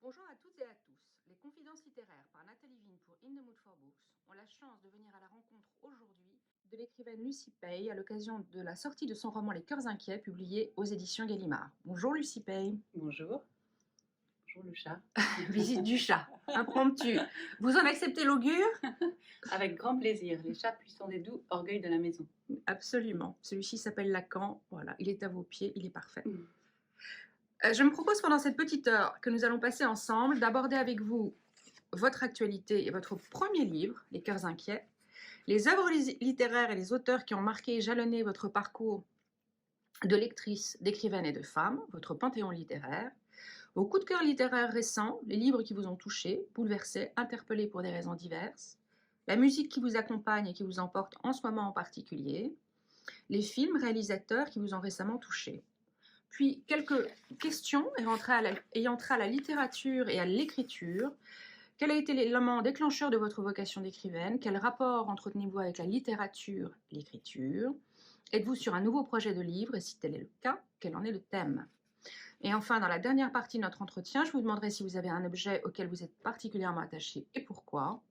Bonjour à toutes et à tous. Les confidences littéraires par Nathalie Vigne pour In the Mood for Books ont la chance de venir à la rencontre aujourd'hui de l'écrivaine Lucy Pay à l'occasion de la sortie de son roman Les Cœurs inquiets publié aux éditions Gallimard. Bonjour Lucy Pay. Bonjour. Bonjour le chat. Visite du chat, impromptu. Vous en acceptez l'augure? Avec grand plaisir. Les chats puissants et doux, orgueil de la maison. Absolument. Celui-ci s'appelle Lacan. Voilà, il est à vos pieds, il est parfait. Je me propose pendant cette petite heure que nous allons passer ensemble d'aborder avec vous votre actualité et votre premier livre, Les Cœurs inquiets, les œuvres littéraires et les auteurs qui ont marqué et jalonné votre parcours de lectrice, d'écrivaine et de femme, votre panthéon littéraire, vos coups de cœur littéraires récents, les livres qui vous ont touché, bouleversé, interpellé pour des raisons diverses, la musique qui vous accompagne et qui vous emporte en ce moment en particulier, les films, réalisateurs qui vous ont récemment touché. Puis quelques questions ayant trait à la littérature et à l'écriture. Quel a été l'élément déclencheur de votre vocation d'écrivaine? Quel rapport entretenez-vous avec la littérature et l'écriture? Êtes-vous sur un nouveau projet de livre? Et si tel est le cas, quel en est le thème? Et enfin, dans la dernière partie de notre entretien, je vous demanderai si vous avez un objet auquel vous êtes particulièrement attaché et pourquoi.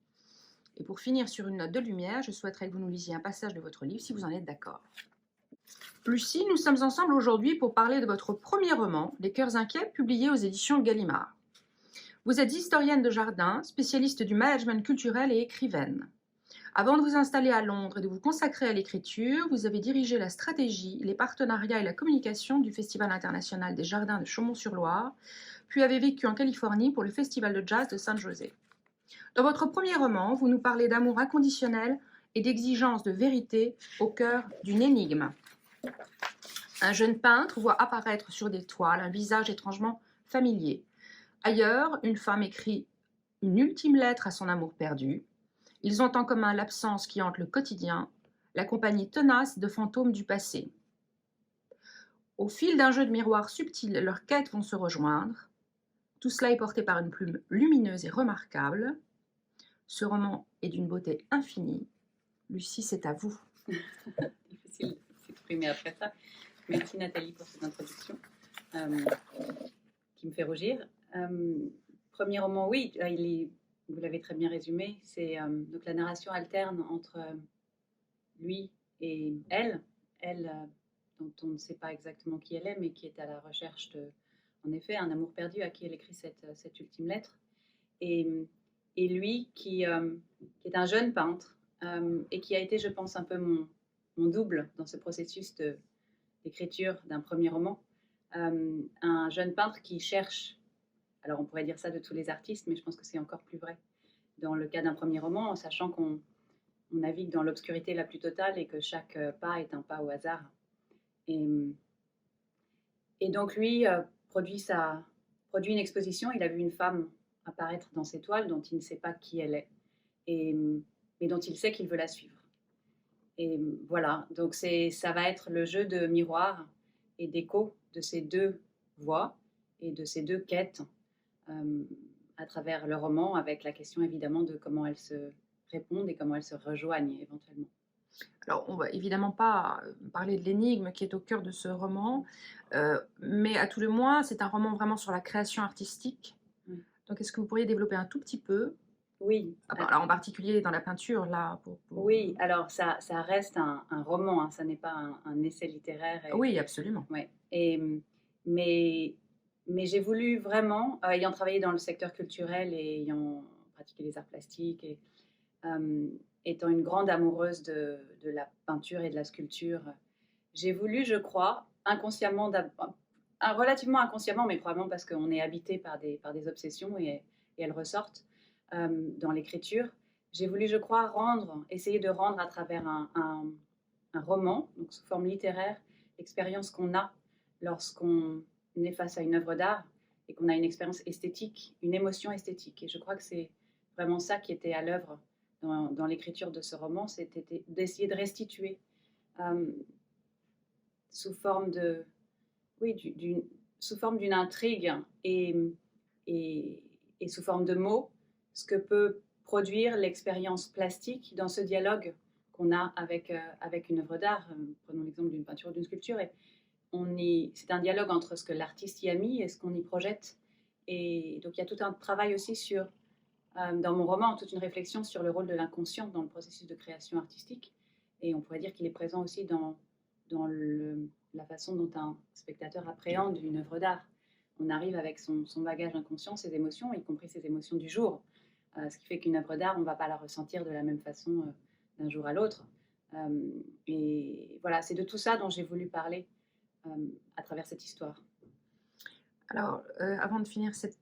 Et pour finir sur une note de lumière, je souhaiterais que vous nous lisiez un passage de votre livre si vous en êtes d'accord. Lucie, nous sommes ensemble aujourd'hui pour parler de votre premier roman, Les Cœurs inquiets, publié aux éditions Gallimard. Vous êtes historienne de jardin, spécialiste du management culturel et écrivaine. Avant de vous installer à Londres et de vous consacrer à l'écriture, vous avez dirigé la stratégie, les partenariats et la communication du Festival international des jardins de Chaumont-sur-Loire, puis avez vécu en Californie pour le Festival de jazz de San José. Dans votre premier roman, vous nous parlez d'amour inconditionnel et d'exigence de vérité au cœur d'une énigme. Un jeune peintre voit apparaître sur des toiles un visage étrangement familier. Ailleurs, une femme écrit une ultime lettre à son amour perdu. Ils ont en commun l'absence qui hante le quotidien, la compagnie tenace de fantômes du passé. Au fil d'un jeu de miroirs subtil, leurs quêtes vont se rejoindre. Tout cela est porté par une plume lumineuse et remarquable. Ce roman est d'une beauté infinie. Lucie, c'est à vous. Difficile de s'exprimer après ça. Merci Nathalie pour cette introduction qui me fait rougir. Premier roman, oui, vous l'avez très bien résumé. C'est donc la narration alterne entre lui et elle. Elle, dont on ne sait pas exactement qui elle est, mais qui est à la recherche de, en effet, un amour perdu à qui elle écrit cette ultime lettre. Et lui qui est un jeune peintre et qui a été, je pense, un peu mon double dans ce processus d'écriture d'un premier roman. Un jeune peintre qui cherche, alors on pourrait dire ça de tous les artistes, mais je pense que c'est encore plus vrai dans le cas d'un premier roman, en sachant qu'on navigue dans l'obscurité la plus totale et que chaque pas est un pas au hasard. Et donc lui produit une exposition. Il a vu une femme apparaître dans ses toiles dont il ne sait pas qui elle est, mais dont il sait qu'il veut la suivre. Et voilà, donc ça va être le jeu de miroir et d'écho de ces deux voix et de ces deux quêtes à travers le roman, avec la question évidemment de comment elles se répondent et comment elles se rejoignent éventuellement. Alors, on va évidemment pas parler de l'énigme qui est au cœur de ce roman, mais à tout le moins, c'est un roman vraiment sur la création artistique. Donc, est-ce que vous pourriez développer un tout petit peu? Oui. Alors, en particulier dans la peinture, là. Oui, alors ça reste un roman, hein, ça n'est pas un essai littéraire. Oui, absolument. Ouais. Mais j'ai voulu vraiment, ayant travaillé dans le secteur culturel et ayant pratiqué les arts plastiques, et étant une grande amoureuse de la peinture et de la sculpture, j'ai voulu, je crois, inconsciemment, relativement inconsciemment, mais probablement parce qu'on est habité par des obsessions et elles ressortent dans l'écriture. J'ai voulu, je crois, essayer de rendre à travers un roman, donc sous forme littéraire, l'expérience qu'on a lorsqu'on est face à une œuvre d'art et qu'on a une expérience esthétique, une émotion esthétique. Et je crois que c'est vraiment ça qui était à l'œuvre dans l'écriture de ce roman, c'était d'essayer de restituer sous forme d'une intrigue et sous forme de mots, ce que peut produire l'expérience plastique dans ce dialogue qu'on a avec une œuvre d'art. Prenons l'exemple d'une peinture ou d'une sculpture. Et c'est un dialogue entre ce que l'artiste y a mis et ce qu'on y projette. Et donc, il y a tout un travail aussi sur, dans mon roman, toute une réflexion sur le rôle de l'inconscient dans le processus de création artistique. Et on pourrait dire qu'il est présent aussi dans la façon dont un spectateur appréhende une œuvre d'art. On arrive avec son bagage inconscient, ses émotions, y compris ses émotions du jour. Ce qui fait qu'une œuvre d'art, on ne va pas la ressentir de la même façon d'un jour à l'autre. Et voilà, c'est de tout ça dont j'ai voulu parler à travers cette histoire. Alors, avant de finir cette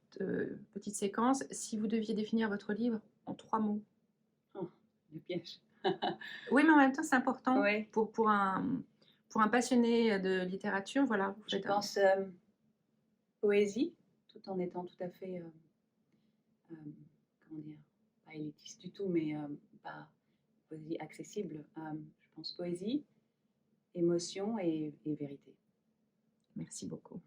petite séquence, si vous deviez définir votre livre en 3 mots. Oh, le piège. Oui, mais en même temps, c'est important Oui. pour un passionné de littérature. Voilà, vous Je faites pense poésie, tout en étant tout à fait, comment dire, pas élitiste du tout, mais pas poésie accessible. Je pense poésie, émotion et vérité. Merci beaucoup.